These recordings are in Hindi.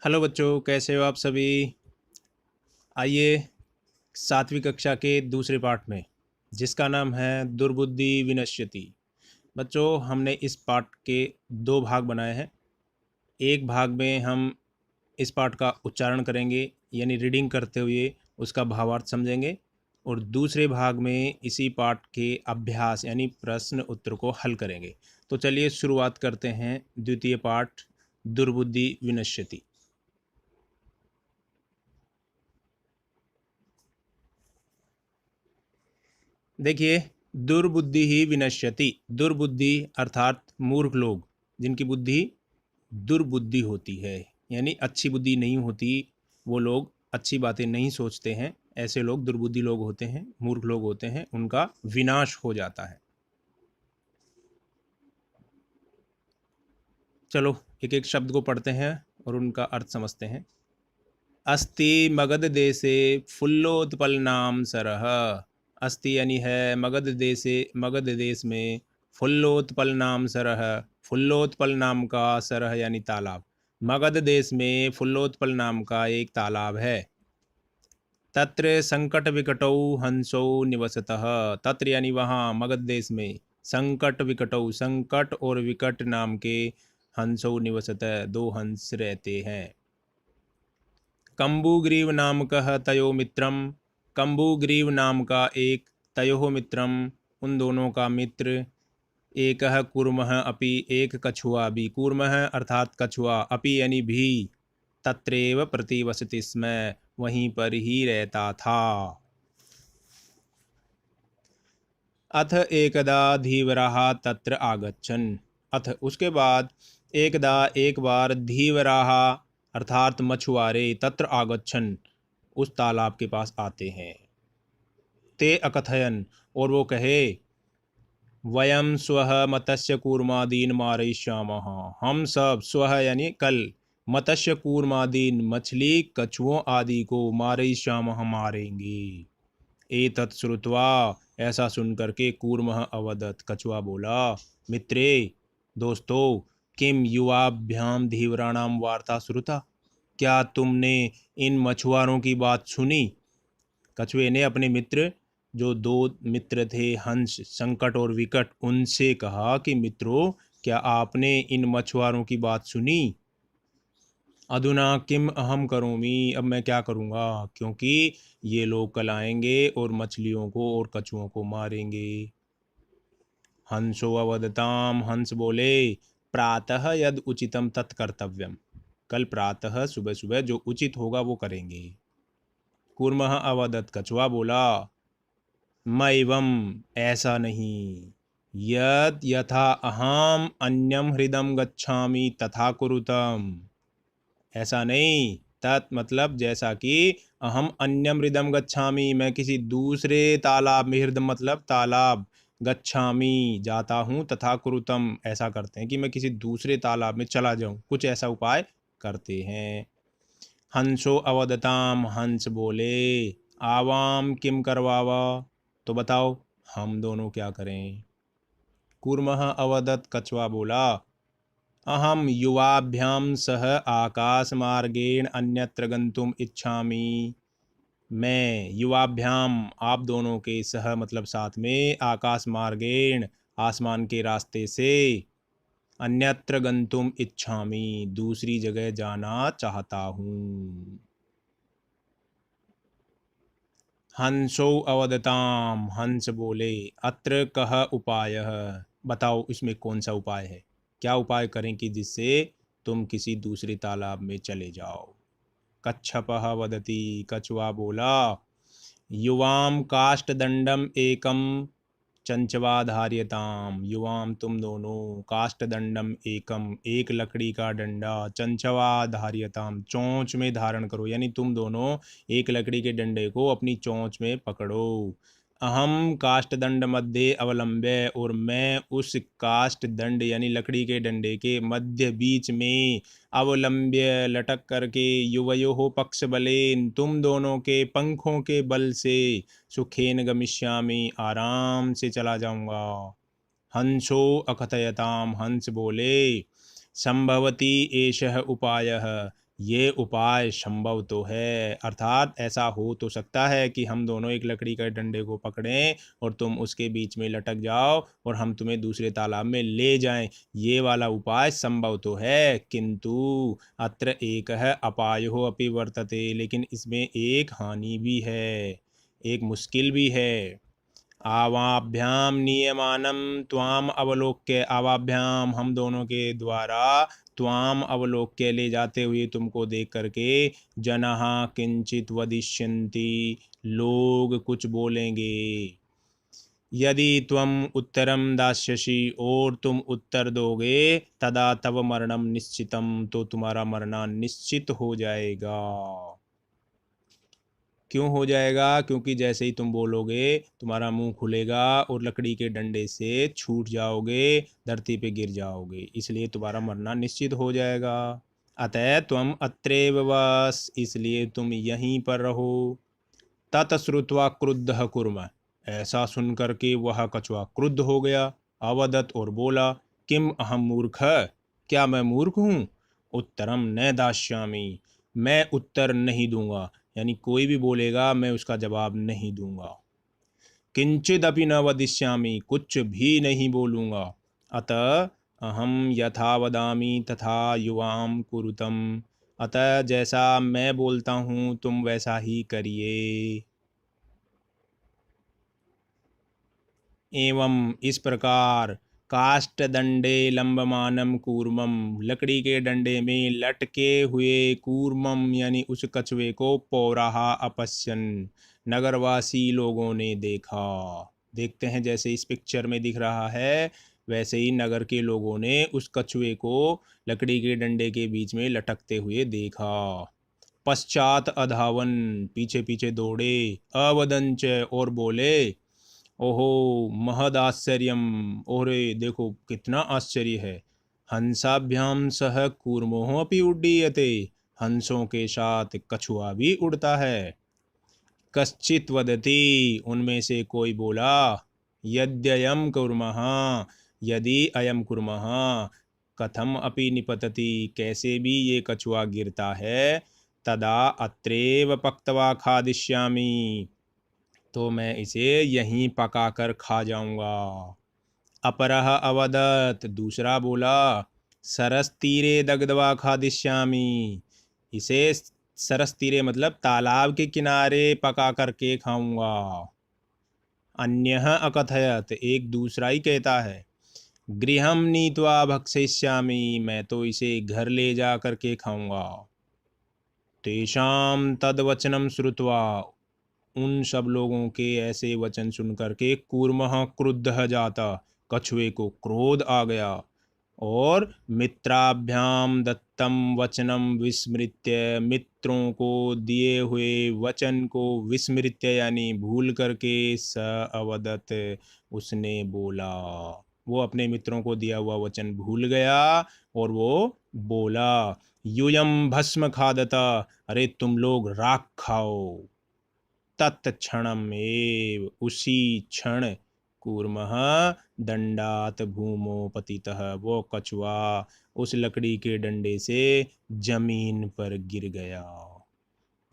हेलो बच्चों, कैसे हो आप सभी। आइए 7वीं कक्षा के दूसरे पार्ट में, जिसका नाम है दुर्बुद्धि विनश्यति। बच्चों, हमने इस पार्ट के दो भाग बनाए हैं। एक भाग में हम इस पार्ट का उच्चारण करेंगे, यानी रीडिंग करते हुए उसका भावार्थ समझेंगे, और दूसरे भाग में इसी पार्ट के अभ्यास यानी प्रश्न उत्तर को हल करेंगे। तो चलिए शुरुआत करते हैं द्वितीय पार्ट, दुर्बुद्धि विनश्यति। देखिए, दुर्बुद्धि ही विनश्यति। दुर्बुद्धि अर्थात मूर्ख लोग, जिनकी बुद्धि दुर्बुद्धि होती है, यानी अच्छी बुद्धि नहीं होती। वो लोग अच्छी बातें नहीं सोचते हैं, ऐसे लोग दुर्बुद्धि लोग होते हैं, मूर्ख लोग होते हैं, उनका विनाश हो जाता है। चलो एक एक शब्द को पढ़ते हैं और उनका अर्थ समझते हैं। अस्ति मगध देशे फुल्लोत्पलनाम सरह। अस्ति यानी है मगध देशे, मगध देश में, फुल्लोत्पल नाम सरह, फुल्लोत्पल नाम का सरह यानी तालाब। मगध देश में फुल्लोत्पल नाम का एक तालाब है। तत्र संकट विकटौ हंसौ निवसतः। तत्र यानी वहाँ, मगध देश में, संकट विकटौ, संकट और विकट नाम के, हंसौ निवसतः, दो हंस रहते हैं। कम्बुग्रीव नामकः तयो मित्रम। कम्बुग्रीव नाम का एक, तयो मित्रम, उन दोनों का मित्र, एकः कूर्मः अपि, एक कछुआ भी। कूर्मः अर्थात कछुआ, अपि यानी भी, तत्रैव प्रतिवसति स्म, वहीं पर ही रहता था। अथ एकदा धीवराः तत्र आगच्छन्। अथ उसके बाद, एकदा एक बार, धीवराः अर्थात मछुआरे, तत्र आगच्छन् उस तालाब के पास आते हैं। ते अकथयन और वो कहे, वयम स्वः मत्स्य कूर्मादीन मारयिष्यामः। हम सब, स्वः यानी कल, मत्स्य कूर्मादीन मछली कछुओं आदि को, मारयिष्यामः मारेंगे। एतत् श्रुत्वा ऐसा सुनकर के, कूर्मः अवदत् कछुआ बोला, मित्रे दोस्तों, किम युवाभ्याम धीवराणाम वार्ता श्रुता। क्या तुमने इन मछुआरों की बात सुनी। कछुए ने अपने मित्र, जो दो मित्र थे, हंस, संकट और विकट, उनसे कहा कि मित्रों, क्या आपने इन मछुआरों की बात सुनी। अधुना किम अहम करोमि, अब मैं क्या करूँगा, क्योंकि ये लोग कल आएंगे और मछलियों को और कछुओं को मारेंगे। हंसो अवदताम, हंस बोले, प्रातः यद उचितम तत्कर्तव्यम। कल प्रातः, सुबह सुबह जो उचित होगा वो करेंगे। कूर्मः अवदत्, कछुआ बोला, मैवम, ऐसा नहीं, यद यथा अहम अन्यम हृदम गच्छामि तथा कुरुतम। ऐसा नहीं, तत् मतलब जैसा कि, अहम अन्यम हृदम गच्छामि, मैं किसी दूसरे तालाब में, हृदम मतलब तालाब, गच्छामि जाता हूँ, तथा कुरुतम ऐसा करते हैं कि मैं किसी दूसरे तालाब में चला जाऊँ, कुछ ऐसा उपाय करते हैं। हंसो अवदताम, हंस बोले, आवाम किम करवावा, तो बताओ हम दोनों क्या करें। कूर्मः अवदत्, कछुआ बोला, अहम युवाभ्याम सह आकाशमार्गेण अन्यत्र गंतुम इच्छामि। मैं युवाभ्याम, आप दोनों के, सह मतलब साथ में, आकाश मार्गेण आसमान के रास्ते से, अन्यत्र गंतुम इच्छामि दूसरी जगह जाना चाहता हूँ। हंसो अवदताम, हंस बोले, अत्र कः उपायः, बताओ इसमें कौन सा उपाय है, क्या उपाय करें कि जिससे तुम किसी दूसरे तालाब में चले जाओ। कच्छपः वदति, कछुआ बोला, युवाम काष्ठदंडम एकम चंचवा धार्यताम। युवाम तुम दोनों, काष्ठदंडम एकम एक लकड़ी का डंडा, चंचवा धार्यताम चोंच में धारण करो, यानी तुम दोनों एक लकड़ी के डंडे को अपनी चोंच में पकड़ो। अहम काष्ठदंड मध्य अवलंब्य, और मैं उस काष्ठ दंड यानी लकड़ी के डंडे के मध्य बीच में, अवलंब्य लटक करके, युवयोः पक्ष बलेन तुम दोनों के पंखों के बल से, सुखेन गमिष्यामि आराम से चला जाऊंगा। हंसो अकथयताम, हंस बोले, संभवती एषः उपायः, ये उपाय संभव तो है, अर्थात ऐसा हो तो सकता है कि हम दोनों एक लकड़ी के डंडे को पकड़ें और तुम उसके बीच में लटक जाओ और हम तुम्हें दूसरे तालाब में ले जाएं। ये वाला उपाय संभव तो है, किंतु अत्र एक है अपायो अपि वर्तते, लेकिन इसमें एक हानि भी है, एक मुश्किल भी है। आवाभ्याम नियमानम त्वाम अवलोक्य, आवाभ्याम हम दोनों के द्वारा, त्वाम अवलोक्य ले जाते हुए तुमको देख करके, जनः किंचित वदिष्यन्ति, लोग कुछ बोलेंगे। यदि त्वम उत्तरम दास्यसि, और तुम उत्तर दोगे, तदा तव मरणम निश्चितम, तो तुम्हारा मरना निश्चित हो जाएगा। क्यों हो जाएगा? क्योंकि जैसे ही तुम बोलोगे तुम्हारा मुंह खुलेगा और लकड़ी के डंडे से छूट जाओगे, धरती पे गिर जाओगे, इसलिए तुम्हारा मरना निश्चित हो जाएगा। अतः तुम अत्रैव वस, इसलिए तुम यहीं पर रहो। तत श्रुत्वा क्रुद्धः कुर्म, ऐसा सुनकर के वह कछुआ क्रुद्ध हो गया। अवदत, और बोला, किम अहम मूर्ख, क्या मैं मूर्ख हूँ? उत्तरम न दास्यामि, मैं उत्तर नहीं दूंगा, यानी कोई भी बोलेगा मैं उसका जवाब नहीं दूंगा। किंचिदपि न वदिष्यामि, कुछ भी नहीं बोलूंगा। अतः अहम यथा वदामि तथा युवाम कुरुतम, अतः जैसा मैं बोलता हूँ तुम वैसा ही करिए। एवं इस प्रकार, काष्ठदंडे लंबमानम कूर्मम, लकड़ी के डंडे में लटके हुए कूर्मम यानी उस कछुए को पौराहा अपश्यन, नगरवासी लोगों ने देखा। देखते हैं जैसे इस पिक्चर में दिख रहा है, वैसे ही नगर के लोगों ने उस कछुए को लकड़ी के डंडे के बीच में लटकते हुए देखा। पश्चात अधावन, पीछे पीछे दौड़े, अवदंच, और बोले, ओहो महदाश्चर्यम, ओरे देखो कितना आश्चर्य है। हंसाभ्याम सह कूर्मोह अपि उड्डीयते, हंसों के साथ कछुआ भी उड़ता है। कश्चित वदति, उनमें से कोई बोला, यद्ययम कुर्मः, यदि अयम कुर्मः, कथम अपि निपतति, कैसे भी ये कछुआ गिरता है, तदा अत्रेव पक्त्वा खादिष्यामि, तो मैं इसे यहीं पका कर खा जाऊंगा। अपरः अवदत्, दूसरा बोला, सरस तीरे दग्ध्वा खादिष्यामि, इसे सरस तीरे मतलब तालाब के किनारे पका करके खाऊंगा। अन्यः अकथयत, एक दूसरा ही कहता है, गृहं नीत्वा भक्षयिष्यामि, मैं तो इसे घर ले जा करके खाऊंगा। तेषां तद्वचनं श्रुत्वा, उन सब लोगों के ऐसे वचन सुन करके, कूर्मः क्रुद्धः जाता, कछुए को क्रोध आ गया, और मित्राभ्याम दत्तम वचनम विस्मृत्य, मित्रों को दिए हुए वचन को विस्मृत्य यानी भूल करके, स अवदत, उसने बोला, वो अपने मित्रों को दिया हुआ वचन भूल गया और वो बोला, यूयम भस्म खादता, अरे तुम लोग राख खाओ। तत्क्षणम एव, उसी क्षण, कूर्मः दंडात भूमो पतितः, वो कछुआ उस लकड़ी के डंडे से जमीन पर गिर गया।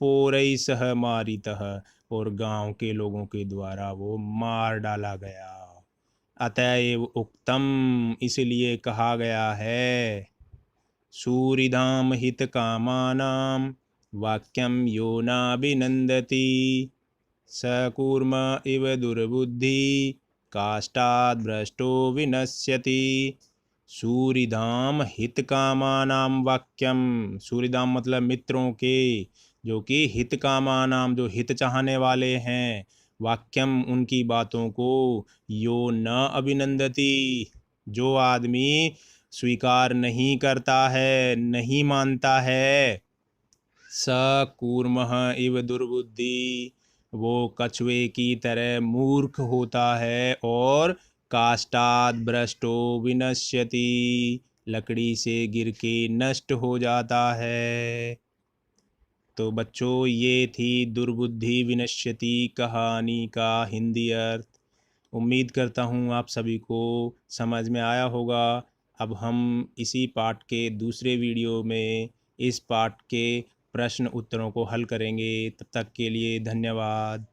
पोरई सह मारितः, और गांव के लोगों के द्वारा वो मार डाला गया। अतएव उक्तम, इसलिए कहा गया है, सूरिधाम हित कामानाम वाक्यम यो नाभिनंदति, सकूर्म इव दुर्बुद्धि काष्ठाद् भ्रष्टो विनश्यति। सूरिधाम हित कामानाम वाक्यम, सूरिधाम मतलब मित्रों के, जो कि हित कामानाम जो हित चाहने वाले हैं, वाक्यम उनकी बातों को, यो न अभिनंदति जो आदमी स्वीकार नहीं करता है, नहीं मानता है, स कूर्मः इव दुर्बुद्धि, वो कछुए की तरह मूर्ख होता है, और काष्ठाद् भ्रष्टो विनश्यति, लकड़ी से गिर के नष्ट हो जाता है। तो बच्चों, ये थी दुर्बुद्धि विनश्यति कहानी का हिंदी अर्थ। उम्मीद करता हूँ आप सभी को समझ में आया होगा। अब हम इसी पाठ के दूसरे वीडियो में इस पाठ के प्रश्न उत्तरों को हल करेंगे। तब तक के लिए धन्यवाद।